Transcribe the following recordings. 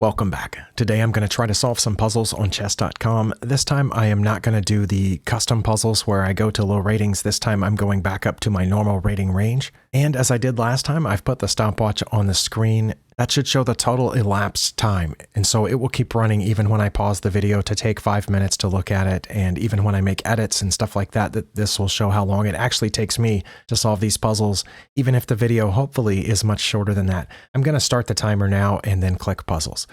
Welcome back. Today I'm going to try to solve some puzzles on chess.com. This time I am not going to do the custom puzzles where I go to low ratings. This time I'm going back up to my normal rating range. And as I did last time, I've put the stopwatch on the screen. That should show the total elapsed time. And so it will keep running even when I pause the video to take 5 minutes to look at it. And even when I make edits and stuff like that, this will show how long it actually takes me to solve these puzzles, even if the video hopefully is much shorter than that. I'm going to start the timer now and then click puzzles.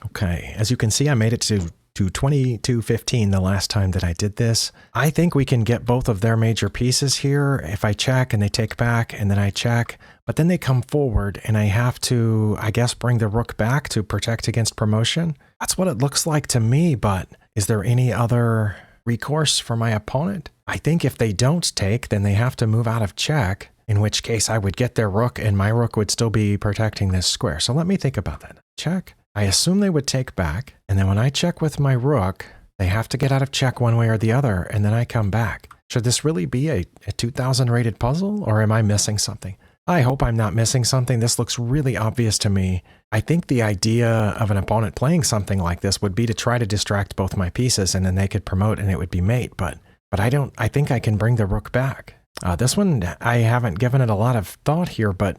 Okay, as you can see, I made it to 22:15 the last time that I did this. I think we can get both of their major pieces here if I check and they take back and then I check, but then they come forward and I have to, I guess, bring the rook back to protect against promotion. That's what it looks like to me, but is there any other recourse for my opponent? I think if they don't take, then they have to move out of check, in which case I would get their rook and my rook would still be protecting this square. So let me think about that. Check. I assume they would take back, and then when I check with my rook, they have to get out of check one way or the other, and then I come back. Should this really be a 2000 rated puzzle, or am I missing something? I hope I'm not missing something. This looks really obvious to me. I think the idea of an opponent playing something like this would be to try to distract both my pieces, and then they could promote and it would be mate, but I think I can bring the rook back. This one, I haven't given it a lot of thought here, but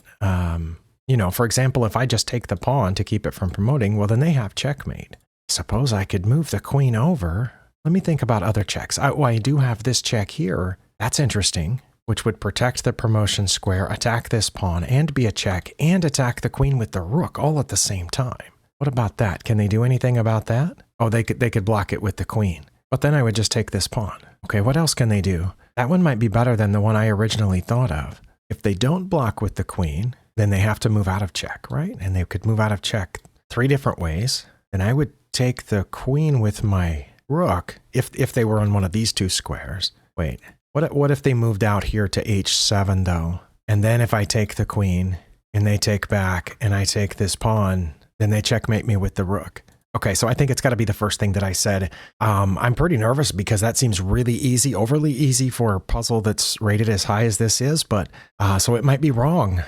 you know, for example, if I just take the pawn to keep it from promoting, well, then they have checkmate. Suppose I could move the queen over. Let me think about other checks. I do have this check here. That's interesting, which would protect the promotion square, attack this pawn, and be a check, and attack the queen with the rook all at the same time. What about that? Can they do anything about that? Oh, they could block it with the queen. But then I would just take this pawn. Okay, what else can they do? That one might be better than the one I originally thought of. If they don't block with the queen, then they have to move out of check, right? And they could move out of check 3 different ways. And I would take the queen with my rook if they were on one of these 2 squares. Wait, what if they moved out here to h7 though? And then if I take the queen and they take back and I take this pawn, then they checkmate me with the rook. Okay, so I think it's got to be the first thing that I said. I'm pretty nervous because that seems really easy, overly easy for a puzzle that's rated as high as this is, but so it might be wrong.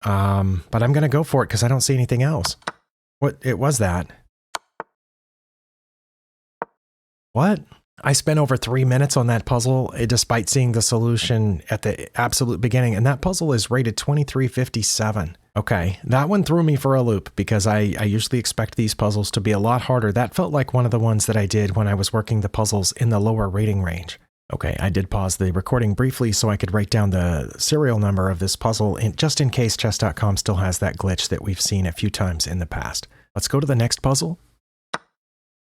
But I'm going to go for it because I don't see anything else. It was that. What? I spent over 3 minutes on that puzzle despite seeing the solution at the absolute beginning, and that puzzle is rated 2357. Okay, that one threw me for a loop because I usually expect these puzzles to be a lot harder. That felt like one of the ones that I did when I was working the puzzles in the lower rating range. Okay, I did pause the recording briefly so I could write down the serial number of this puzzle, just in case chess.com still has that glitch that we've seen a few times in the past. Let's go to the next puzzle.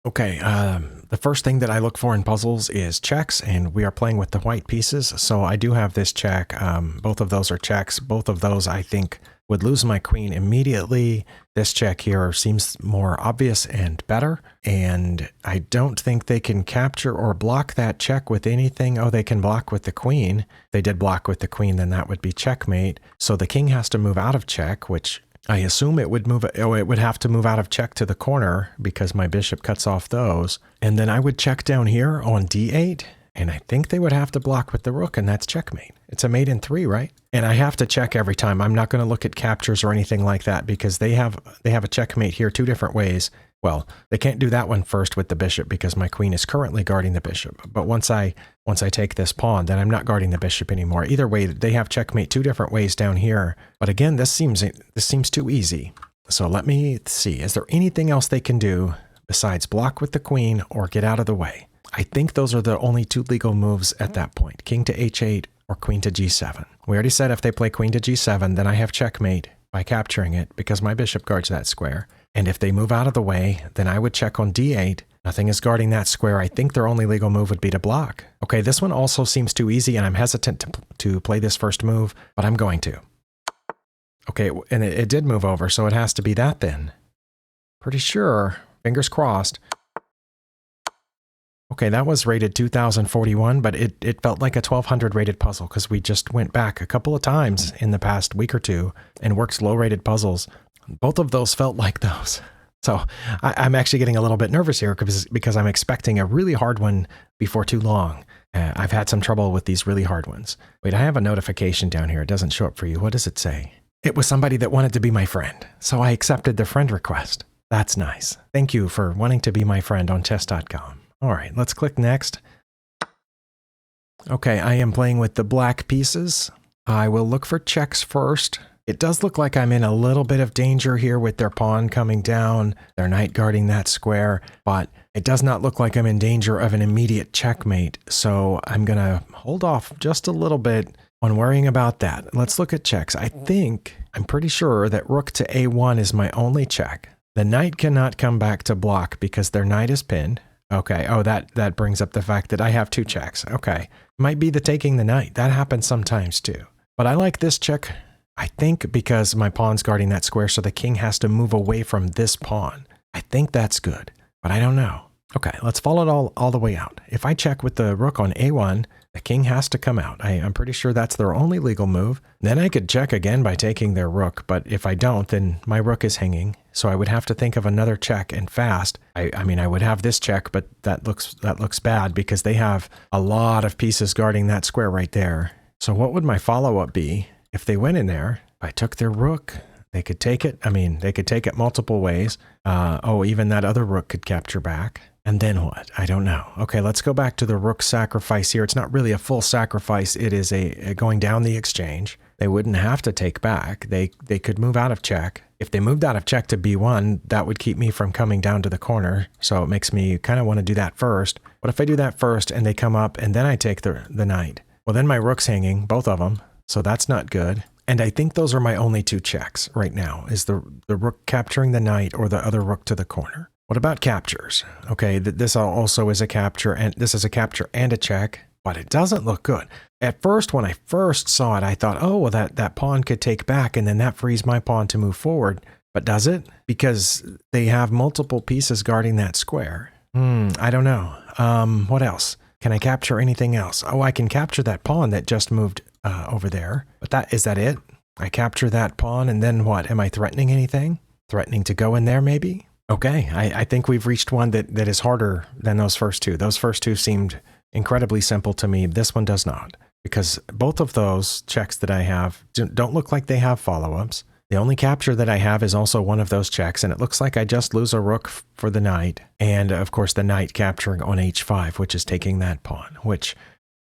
Okay, the first thing that I look for in puzzles is checks, and we are playing with the white pieces, so I do have this check. Both of those are checks. Both of those, I think, would lose my queen immediately. This check here seems more obvious and better, and I don't think they can capture or block that check with anything. Oh, they can block with the queen. If they did block with the queen, then that would be checkmate. So the king has to move out of check, which I assume it would move. Oh, it would have to move out of check to the corner because my bishop cuts off those. And then I would check down here on d8, and I think they would have to block with the rook, and that's checkmate. It's a mate in 3, right? And I have to check every time. I'm not going to look at captures or anything like that because they have a checkmate here 2 different ways. Well, they can't do that one first with the bishop because my queen is currently guarding the bishop. But once I take this pawn, then I'm not guarding the bishop anymore. Either way, they have checkmate 2 different ways down here. But again, this seems too easy. So let me see. Is there anything else they can do besides block with the queen or get out of the way? I think those are the only 2 legal moves at that point. King to h8 or queen to g7. We already said if they play queen to g7, then I have checkmate by capturing it because my bishop guards that square. And if they move out of the way, then I would check on d8. Nothing is guarding that square. I think their only legal move would be to block. Okay, this one also seems too easy, and I'm hesitant to play this first move, but I'm going to. Okay, and it did move over, so it has to be that then. Pretty sure. Fingers crossed. Okay, that was rated 2041, but it felt like a 1200 rated puzzle because we just went back a couple of times in the past week or 2 and worked low rated puzzles. Both of those felt like those. So I'm actually getting a little bit nervous here because I'm expecting a really hard one before too long. I've had some trouble with these really hard ones. Wait, I have a notification down here. It doesn't show up for you. What does it say? It was somebody that wanted to be my friend, so I accepted the friend request. That's nice. Thank you for wanting to be my friend on chess.com. All right, let's click next. Okay, I am playing with the black pieces. I will look for checks first. It does look like I'm in a little bit of danger here with their pawn coming down, their knight guarding that square, but it does not look like I'm in danger of an immediate checkmate, so I'm going to hold off just a little bit on worrying about that. Let's look at checks. I'm pretty sure that rook to a1 is my only check. The knight cannot come back to block because their knight is pinned. Okay, oh, that brings up the fact that I have 2 checks. Okay, might be the taking the knight. That happens sometimes too. But I like this check, I think, because my pawn's guarding that square, so the king has to move away from this pawn. I think that's good, but I don't know. Okay, let's follow it all the way out. If I check with the rook on a1, the king has to come out. I'm pretty sure that's their only legal move. Then I could check again by taking their rook, but if I don't, then my rook is hanging. So I would have to think of another check and fast. I mean, I would have this check, but that looks bad because they have a lot of pieces guarding that square right there. So what would my follow-up be? If they went in there, if I took their rook, they could take it. I mean, they could take it multiple ways. Even that other rook could capture back. And then what? I don't know. Okay, let's go back to the rook sacrifice here. It's not really a full sacrifice. It is a going down the exchange. They wouldn't have to take back. They could move out of check. If they moved out of check to b1, that would keep me from coming down to the corner. So it makes me kind of want to do that first. But if I do that first and they come up and then I take the knight, well, then my rook's hanging, both of them. So that's not good. And I think those are my only 2 checks right now, is the rook capturing the knight or the other rook to the corner. What about captures? Okay, this also is a capture, and this is a capture and a check, but it doesn't look good. At first, when I first saw it, I thought, oh, well, that pawn could take back, and then that frees my pawn to move forward. But does it? Because they have multiple pieces guarding that square. I don't know. What else? Can I capture anything else? Oh, I can capture that pawn that just moved over there. But is that it? I capture that pawn, and then what? Am I threatening anything? Threatening to go in there, maybe? Okay, I think we've reached one that is harder than those first 2. Those first 2 seemed incredibly simple to me. This one does not, because both of those checks that I have don't look like they have follow-ups. The only capture that I have is also one of those checks, and it looks like I just lose a rook for the knight, and of course the knight capturing on h5, which is taking that pawn, which,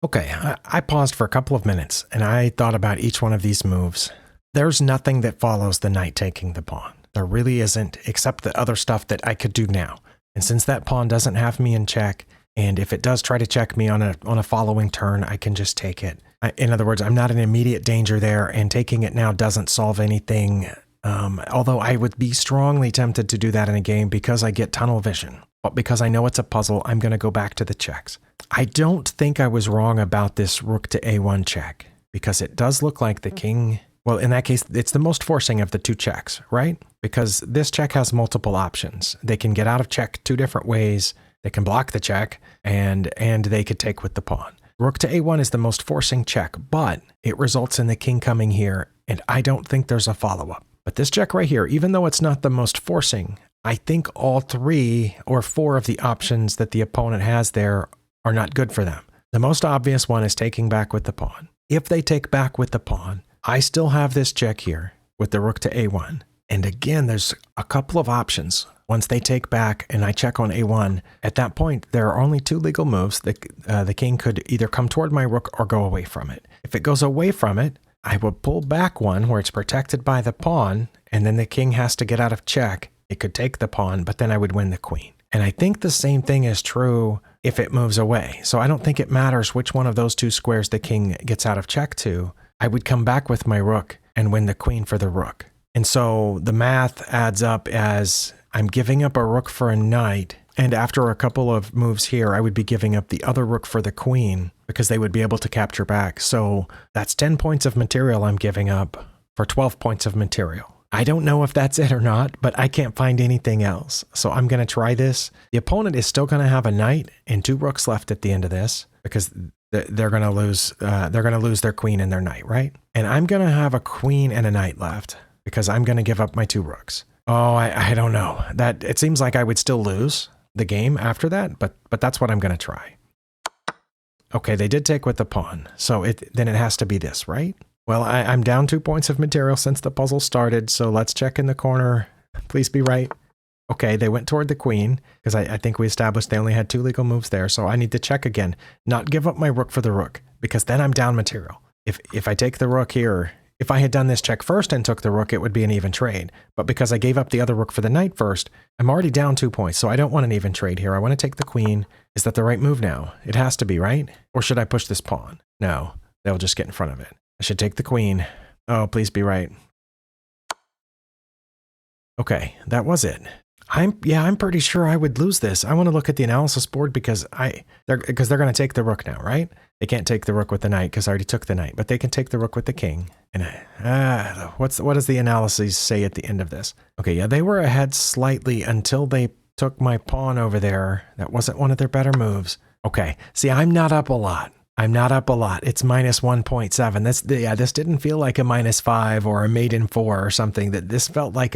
okay, I paused for a couple of minutes, and I thought about each one of these moves. There's nothing that follows the knight taking the pawn. There really isn't, except the other stuff that I could do now. And since that pawn doesn't have me in check, and if it does try to check me on a following turn, I can just take it. In other words, I'm not in immediate danger there, and taking it now doesn't solve anything. Although I would be strongly tempted to do that in a game because I get tunnel vision. But because I know it's a puzzle, I'm going to go back to the checks. I don't think I was wrong about this rook to a1 check, because it does look like the king... Well, in that case, it's the most forcing of the 2 checks, right? Because this check has multiple options. They can get out of check 2 different ways. They can block the check, and they could take with the pawn. Rook to a1 is the most forcing check, but it results in the king coming here, and I don't think there's a follow-up. But this check right here, even though it's not the most forcing, I think all 3 or 4 of the options that the opponent has there are not good for them. The most obvious one is taking back with the pawn. If they take back with the pawn, I still have this check here with the rook to a1. And again, there's a couple of options. Once they take back and I check on a1, at that point, there are only 2 legal moves. The king could either come toward my rook or go away from it. If it goes away from it, I will pull back one where it's protected by the pawn, and then the king has to get out of check. It could take the pawn, but then I would win the queen. And I think the same thing is true if it moves away. So I don't think it matters which one of those 2 squares the king gets out of check to. I would come back with my rook and win the queen for the rook. And so the math adds up as I'm giving up a rook for a knight, and after a couple of moves here, I would be giving up the other rook for the queen because they would be able to capture back. So that's 10 points of material I'm giving up for 12 points of material. I don't know if that's it or not, but I can't find anything else. So I'm going to try this. The opponent is still going to have a knight and 2 rooks left at the end of this because they're going to lose their queen and their knight, right? And I'm going to have a queen and a knight left because I'm going to give up my 2 rooks. Oh, I don't know. That it seems like I would still lose the game after that, but that's what I'm going to try. Okay, they did take with the pawn. So then it has to be this, right? Well, I'm down 2 points of material since the puzzle started, so let's check in the corner. Please be right. Okay, they went toward the queen, because I think we established they only had 2 legal moves there, so I need to check again. Not give up my rook for the rook, because then I'm down material. If I take the rook here, if I had done this check first and took the rook, it would be an even trade. But because I gave up the other rook for the knight first, I'm already down 2 points, so I don't want an even trade here. I want to take the queen. Is that the right move now? It has to be, right? Or should I push this pawn? No, they'll just get in front of it. I should take the queen. Oh, please be right. Okay, that was it. I'm pretty sure I would lose this. I want to look at the analysis board because they're going to take the rook now, right? They can't take the rook with the knight because I already took the knight, but they can take the rook with the king. And what does the analysis say at the end of this? Okay, yeah, they were ahead slightly until they took my pawn over there. That wasn't one of their better moves. Okay, see, I'm not up a lot. It's minus 1.7. This didn't feel like a -5 or a maiden 4 or something. That this felt like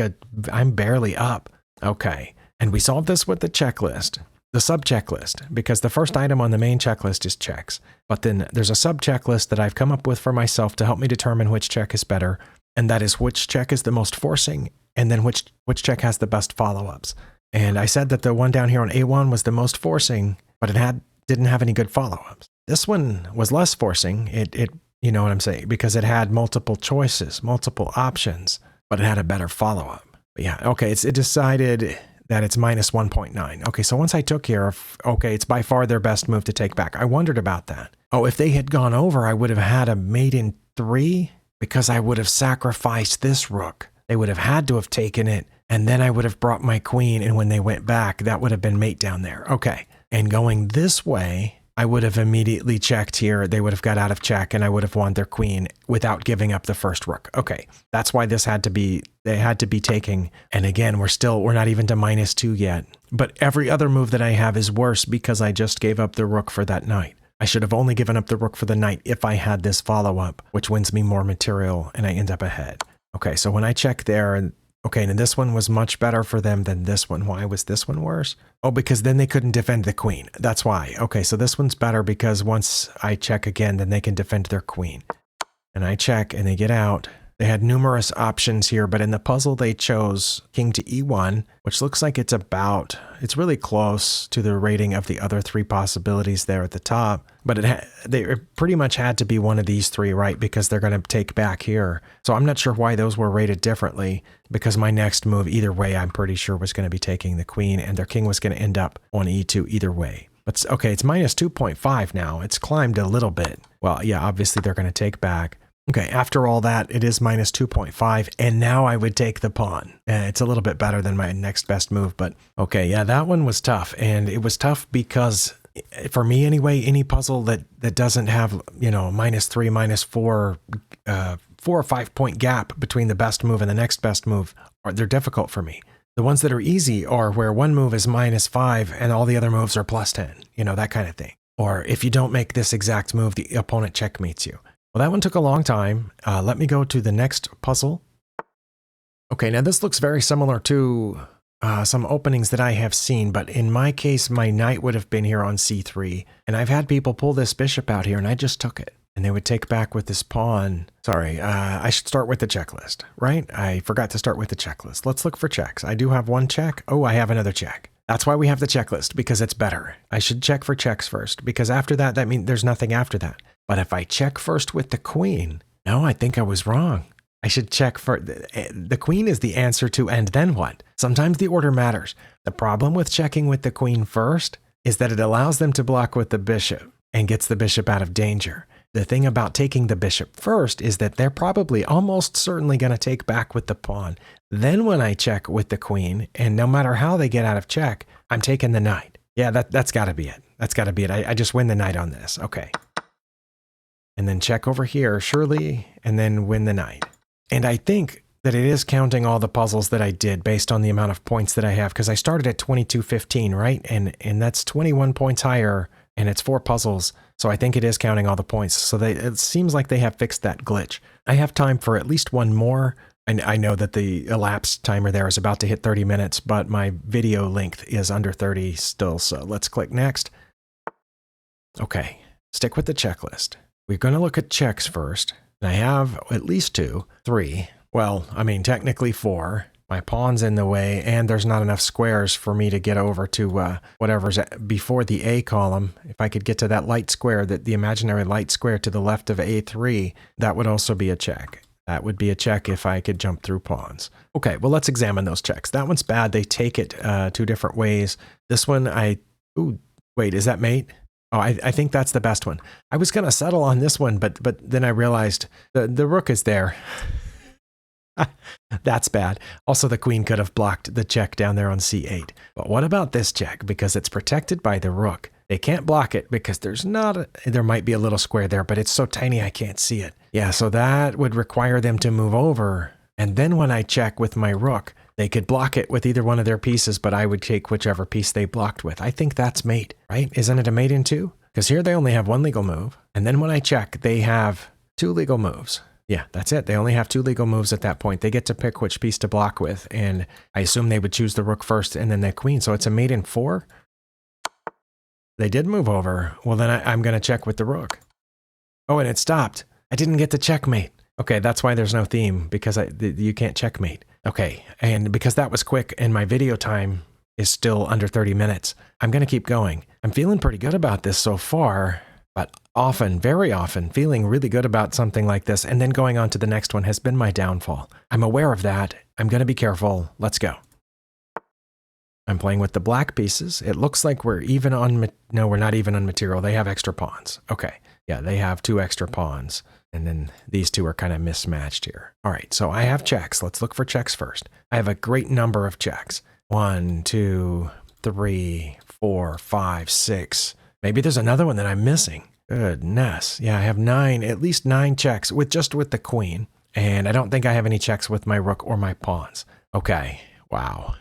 I'm barely up. Okay, and we solved this with the checklist, the sub-checklist, because the first item on the main checklist is checks. But then there's a sub-checklist that I've come up with for myself to help me determine which check is better, and that is which check is the most forcing, and then which check has the best follow-ups. And I said that the one down here on A1 was the most forcing, but it didn't have any good follow-ups. This one was less forcing, it you know what I'm saying, because it had multiple choices, multiple options, but it had a better follow-up. Yeah, okay, it decided that it's minus 1.9. Okay, so once I took here, okay, it's by far their best move to take back. I wondered about that. Oh, if they had gone over, I would have had a mate in 3 because I would have sacrificed this rook. They would have had to have taken it, and then I would have brought my queen, and when they went back, that would have been mate down there. Okay, and going this way, I would have immediately checked here. They would have got out of check, and I would have won their queen without giving up the first rook. Okay, that's why this they had to be taking. And again, we're not even to -2 yet. But every other move that I have is worse because I just gave up the rook for that knight. I should have only given up the rook for the knight if I had this follow-up, which wins me more material, and I end up ahead. Okay, so when I check there, okay, and this one was much better for them than this one. Why was this one worse? Oh, because then they couldn't defend the queen. That's why. Okay, so this one's better because once I check again, then they can defend their queen. And I check and they get out. They had numerous options here, but in the puzzle they chose king to e1, which looks like it's really close to the rating of the other 3 possibilities there at the top. But they pretty much had to be one of these 3, right? Because they're going to take back here. So I'm not sure why those were rated differently, because my next move, either way, I'm pretty sure was going to be taking the queen, and their king was going to end up on e2 either way. But okay, it's minus 2.5 now. It's climbed a little bit. Well, yeah, obviously they're going to take back. Okay, after all that, it is minus 2.5, and now I would take the pawn. It's a little bit better than my next best move, but okay, yeah, that one was tough, and it was tough because, for me anyway, any puzzle that doesn't have, -3, -4, 4 or 5 point gap between the best move and the next best move, they're difficult for me. The ones that are easy are where one move is -5 and all the other moves are +10, that kind of thing. Or if you don't make this exact move, the opponent checkmates you. Well, that one took a long time. Let me go to the next puzzle. Okay, now this looks very similar to some openings that I have seen, but in my case, my knight would have been here on c3, and I've had people pull this bishop out here, and I just took it. And they would take back with this pawn. Sorry, I should start with the checklist, right? I forgot to start with the checklist. Let's look for checks. I do have one check. Oh, I have another check. That's why we have the checklist, because it's better. I should check for checks first, because after that means there's nothing after that. But if I check first with the queen, no, I think I was wrong. I should check for the queen is the answer to and then what? Sometimes the order matters. The problem with checking with the queen first is that it allows them to block with the bishop and gets the bishop out of danger. The thing about taking the bishop first is that they're probably almost certainly going to take back with the pawn. Then when I check with the queen, and no matter how they get out of check, I'm taking the knight. Yeah, that's got to be it. That's got to be it. I just win the knight on this. Okay. And then check over here, surely, and then win the knight. And I think that it is counting all the puzzles that I did based on the amount of points that I have, because I started at 2215, right? And that's 21 points higher, and it's 4 puzzles. So I think it is counting all the points. So it seems like they have fixed that glitch. I have time for at least one more. And I know that the elapsed timer there is about to hit 30 minutes, but my video length is under 30 still. So let's click next. Okay, stick with the checklist. We're going to look at checks first. And I have at least 2, 3. Well, I mean, technically 4. My pawn's in the way, and there's not enough squares for me to get over to whatever's before the A column. If I could get to that light square, the imaginary light square to the left of A3, that would also be a check. That would be a check if I could jump through pawns. Okay, well, let's examine those checks. That one's bad. They take it 2 different ways. This one, ooh, wait, is that mate? Oh, I think that's the best one. I was going to settle on this one, but then I realized the rook is there. That's bad. Also, the queen could have blocked the check down there on C8. But what about this check? Because it's protected by the rook. They can't block it because there might be a little square there, but it's so tiny I can't see it. Yeah, so that would require them to move over. And then when I check with my rook, they could block it with either one of their pieces, but I would take whichever piece they blocked with. I think that's mate, right? Isn't it a mate in 2? Because here they only have 1 legal move. And then when I check, they have 2 legal moves. Yeah, that's it. They only have 2 legal moves at that point. They get to pick which piece to block with, and I assume they would choose the rook first and then the queen. So it's a mate in 4. They did move over. Well, then I'm going to check with the rook. Oh, and it stopped. I didn't get to checkmate. Okay, that's why there's no theme, because you can't checkmate. Okay, and because that was quick and my video time is still under 30 minutes, I'm going to keep going. I'm feeling pretty good about this so far. But often, very often, feeling really good about something like this and then going on to the next one has been my downfall. I'm aware of that. I'm going to be careful. Let's go. I'm playing with the black pieces. It looks like we're even on... No, we're not even on material. They have extra pawns. Okay. Yeah, they have 2 extra pawns. And then these 2 are kind of mismatched here. All right, so I have checks. Let's look for checks first. I have a great number of checks. 1, 2, 3, 4, 5, 6... Maybe there's another one that I'm missing. Goodness. Yeah, I have 9, at least 9 checks with the queen. And I don't think I have any checks with my rook or my pawns. Okay. Wow.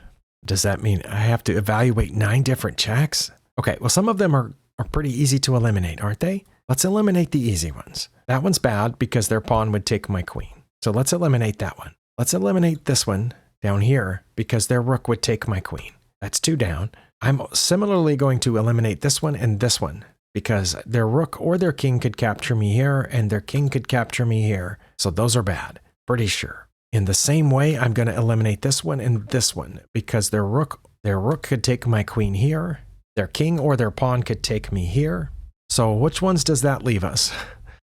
Does that mean I have to evaluate 9 different checks? Okay. Well, some of them are pretty easy to eliminate, aren't they? Let's eliminate the easy ones. That one's bad because their pawn would take my queen. So let's eliminate that one. Let's eliminate this one down here because their rook would take my queen. That's 2 down. I'm similarly going to eliminate this one and this one because their rook or their king could capture me here and their king could capture me here. So those are bad, pretty sure. In the same way, I'm going to eliminate this one and this one because their rook could take my queen here. Their king or their pawn could take me here. So which ones does that leave us?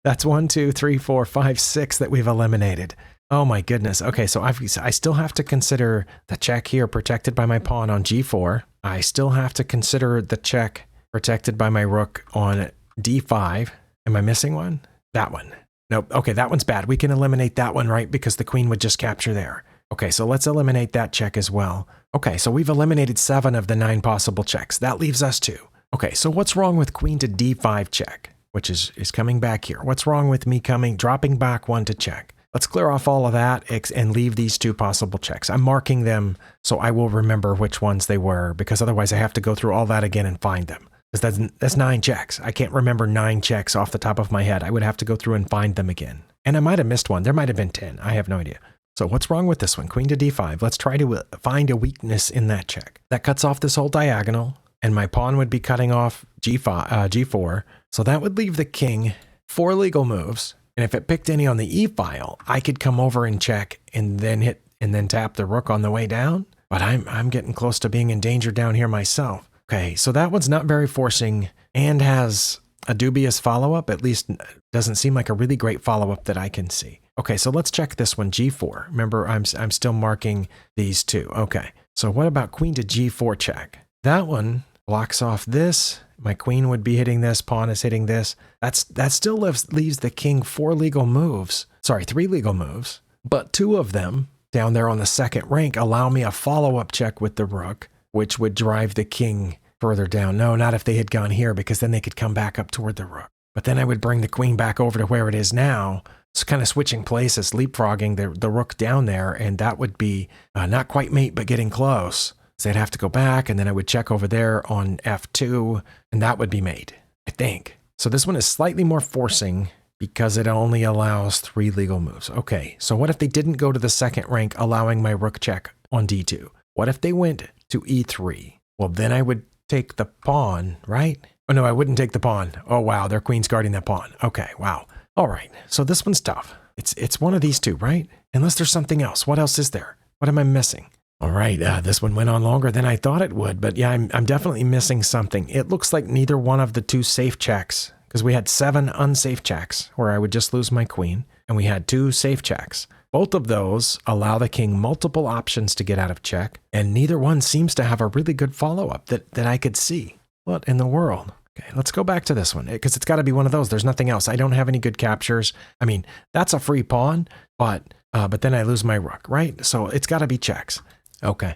That's 1, 2, 3, 4, 5, 6 that we've eliminated. Oh my goodness. Okay, so I still have to consider the check here protected by my pawn on G4. I still have to consider the check protected by my rook on D5. Am I missing one? That one. Nope. Okay, that one's bad. We can eliminate that one, right? Because the queen would just capture there. Okay, so let's eliminate that check as well. Okay, so we've eliminated 7 of the 9 possible checks. That leaves us 2. Okay, so what's wrong with queen to D5 check, which is coming back here? What's wrong with me dropping back 1 to check? Let's clear off all of that and leave these 2 possible checks. I'm marking them so I will remember which ones they were, because otherwise I have to go through all that again and find them. Because that's 9 checks. I can't remember 9 checks off the top of my head. I would have to go through and find them again. And I might have missed one. There might have been 10. I have no idea. So what's wrong with this one? Queen to D5. Let's try to find a weakness in that check. That cuts off this whole diagonal, and my pawn would be cutting off G4. So that would leave the king 4 legal moves. And if it picked any on the E file, I could come over and check and then tap the rook on the way down. But I'm getting close to being in danger down here myself. Okay, so that one's not very forcing and has a dubious follow-up. At least doesn't seem like a really great follow-up that I can see. Okay, so let's check this one, G4. Remember, I'm still marking these 2. Okay, so what about queen to G4 check? That one blocks off this. My queen would be hitting this, pawn is hitting this. That still leaves the king 4 legal moves. Sorry, 3 legal moves. But 2 of them down there on the second rank allow me a follow-up check with the rook, which would drive the king further down. No, not if they had gone here, because then they could come back up toward the rook. But then I would bring the queen back over to where it is now. It's kind of switching places, leapfrogging the rook down there, and that would be not quite mate, but getting close. So they'd have to go back, and then I would check over there on F2, and that would be mate, I think. So this one is slightly more forcing because it only allows 3 legal moves. Okay, so what if they didn't go to the second rank, allowing my rook check on D2? What if they went to E3? Well, then I would take the pawn, right? Oh, no, I wouldn't take the pawn. Oh, wow, their queen's guarding that pawn. Okay, wow. All right, so this one's tough. It's one of these two, right? Unless there's something else. What else is there? What am I missing? All right, this one went on longer than I thought it would, but yeah, I'm definitely missing something. It looks like neither one of the two safe checks, because we had 7 unsafe checks where I would just lose my queen, and we had 2 safe checks. Both of those allow the king multiple options to get out of check, and neither one seems to have a really good follow-up that I could see. What in the world? Okay, let's go back to this one, because it's got to be one of those. There's nothing else. I don't have any good captures. I mean, that's a free pawn, but then I lose my rook, right? So it's got to be checks. Okay.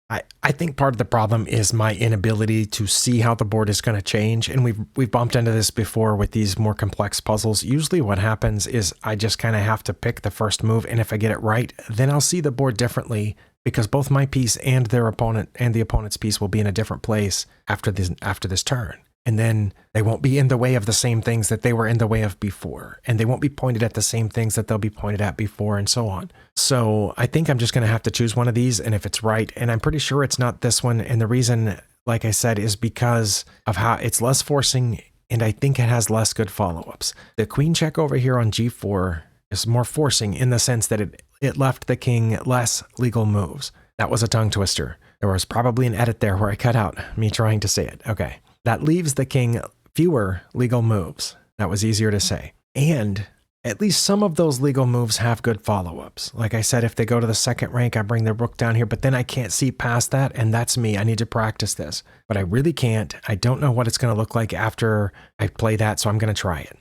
I think part of the problem is my inability to see how the board is going to change. And we've bumped into this before with these more complex puzzles. Usually what happens is I just kind of have to pick the first move. And if I get it right, then I'll see the board differently, because both my piece and their opponent and the opponent's piece will be in a different place after this turn. And then they won't be in the way of the same things that they were in the way of before. And they won't be pointed at the same things that they'll be pointed at before, and so on. So I think I'm just going to have to choose one of these. And if it's right, and I'm pretty sure it's not this one. And the reason, like I said, is because of how it's less forcing, and I think it has less good follow-ups. The queen check over here on g4 is more forcing in the sense that it left the king less legal moves. That was a tongue twister. There was probably an edit there where I cut out me trying to say it. Okay. That leaves the king fewer legal moves. That was easier to say. And at least some of those legal moves have good follow-ups. Like I said, if they go to the second rank, I bring the rook down here, but then I can't see past that, and that's me. I need to practice this. But I really can't. I don't know what it's going to look like after I play that, so I'm going to try it.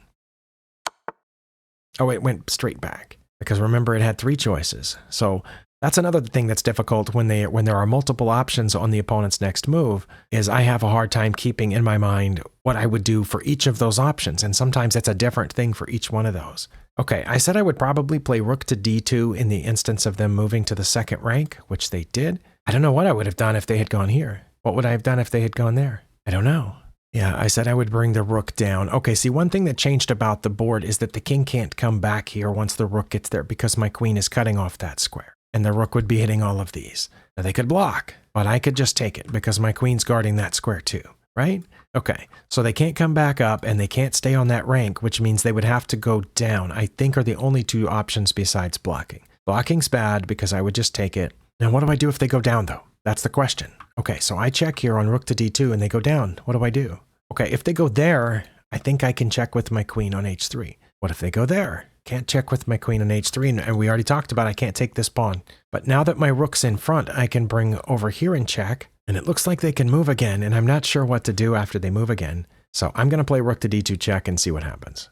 Oh, it went straight back. Because remember, it had 3 choices. So that's another thing that's difficult when there are multiple options on the opponent's next move, is I have a hard time keeping in my mind what I would do for each of those options, and sometimes it's a different thing for each one of those. Okay, I said I would probably play rook to d2 in the instance of them moving to the second rank, which they did. I don't know what I would have done if they had gone here. What would I have done if they had gone there? I don't know. Yeah, I said I would bring the rook down. Okay, see, one thing that changed about the board is that the king can't come back here once the rook gets there, because my queen is cutting off that square. And the rook would be hitting all of these. Now they could block, but I could just take it because my queen's guarding that square too, right? Okay, so they can't come back up and they can't stay on that rank, which means they would have to go down, I think, are the only 2 options besides blocking. Blocking's bad because I would just take it. Now what do I do if they go down though? That's the question. Okay, so I check here on rook to d2 and they go down. What do I do? Okay, if they go there, I think I can check with my queen on h3. What if they go there? Can't check with my queen on h3, and we already talked about I can't take this pawn. But now that my rook's in front, I can bring over here and check, and it looks like they can move again, and I'm not sure what to do after they move again. So I'm going to play rook to d2 check and see what happens.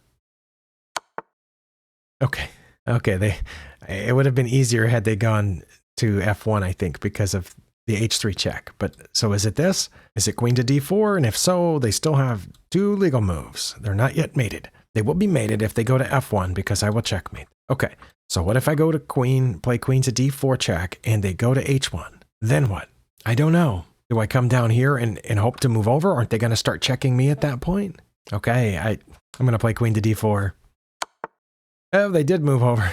Okay, it would have been easier had they gone to f1, I think, because of the h3 check. But so is it this? Is it queen to d4? And if so, they still have 2 legal moves. They're not yet mated. They will be mated if they go to f1 because I will checkmate. Okay, so what if I go to play queen to d4 check, and they go to h1? Then what? I don't know. Do I come down here and hope to move over? Aren't they going to start checking me at that point? Okay, I'm going to play queen to d4. Oh, they did move over.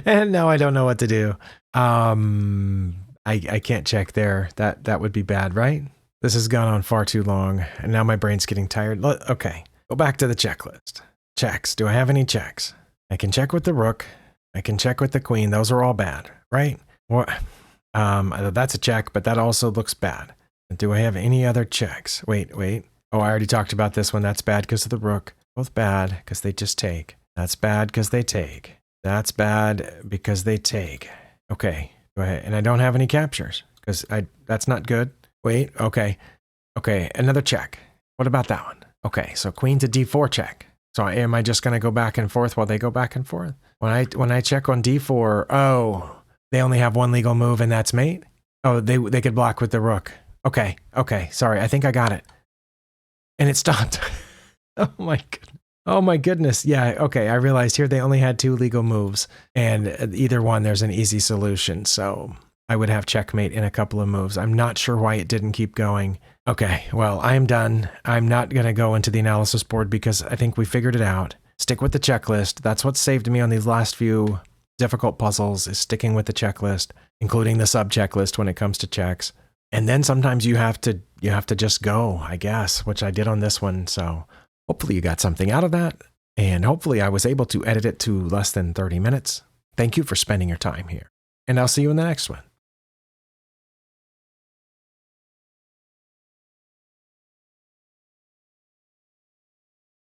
And now I don't know what to do. I can't check there. That would be bad, right? This has gone on far too long, and now my brain's getting tired. Okay. Go back to the checklist. Checks. Do I have any checks? I can check with the rook. I can check with the queen. Those are all bad, right? What? That's a check, but that also looks bad. Do I have any other checks? Wait. Oh, I already talked about this one. That's bad because of the rook. Both bad because they just take. That's bad because they take. That's bad because they take. Okay, go ahead. And I don't have any captures because that's not good. Wait, okay. Okay, another check. What about that one? Okay, so queen to d4 check. So am I just going to go back and forth while they go back and forth? When I check on d4, oh, they only have 1 legal move and that's mate? Oh, they could block with the rook. Okay, sorry, I think I got it. And it stopped. Oh my goodness. Yeah, okay, I realized here they only had 2 legal moves, and either one there's an easy solution. So I would have checkmate in a couple of moves. I'm not sure why it didn't keep going. Okay, well, I am done. I'm not going to go into the analysis board because I think we figured it out. Stick with the checklist. That's what saved me on these last few difficult puzzles, is sticking with the checklist, including the sub-checklist when it comes to checks. And then sometimes you have to just go, I guess, which I did on this one. So hopefully you got something out of that. And hopefully I was able to edit it to less than 30 minutes. Thank you for spending your time here. And I'll see you in the next one.